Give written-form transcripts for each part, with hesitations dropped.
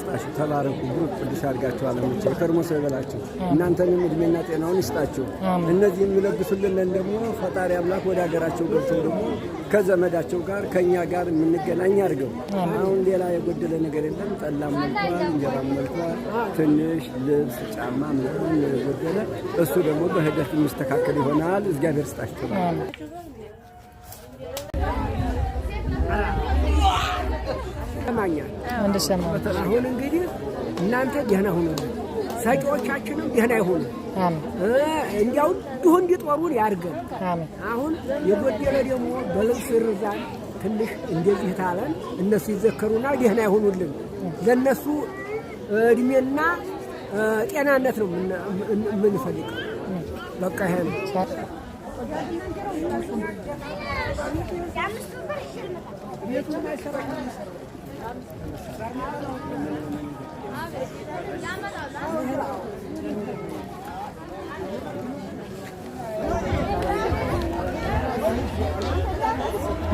ይስጣችሁ። ተባረኩ። ብሩክ ቅዱስ ያድርጋችሁ። አለሞች የከርሞ ሰው ይበላችሁ። እናንተንም እድሜና ጤናውን ይስጣችሁ። እነዚህ የሚለግሱልን ደግሞ ፈጣሪ አምላክ ወደ ሀገራቸው ገብተው ደግሞ ከዘመዳቸው ጋር ከኛ ጋር የምንገናኝ አድርገው። አሁን ሌላ የጎደለ ነገር የለም። ጠላም መልኳል፣ እንጀራም መልኳል። ትንሽ ልብስ ጫማ ምናምን የጎደለ እሱ ደግሞ በሂደት የሚስተካከል ይሆናል። እግዚአብሔር ይስጣችሁ። አሁን እንግዲህ እናንተ ደህና ሁኑ፣ ሰጪዎቻችንም ደህና ይሁኑ። እንዲያው እንዲሁ እንዲጦሩን ያድርገን። አሁን የጎደለ ደግሞ በልብስ ርዛን ትንሽ እንደዚህ ታለን እነሱ ይዘከሩና ደህና ይሁኑልን። ለነሱ እድሜና ጤናነት ነው የምንፈልገው። በቃ ይሄ ነው።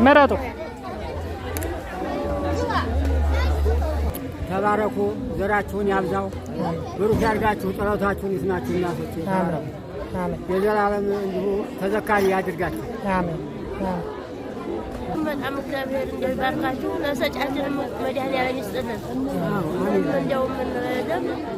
መረጡ። ተባረኩ። ዘራችሁን ያብዛው። ብሩክ ያድርጋችሁ። ጸሎታችሁን ይስማችሁ። እናቶች የዘላለም እንዲሁ ተዘካሪ ያድርጋችሁ። አሜን። በጣም እግዚአብሔር እንደባርካችሁ ለሰጫችንም መድኃኒዓለም ይስጥልን። እንደው ምን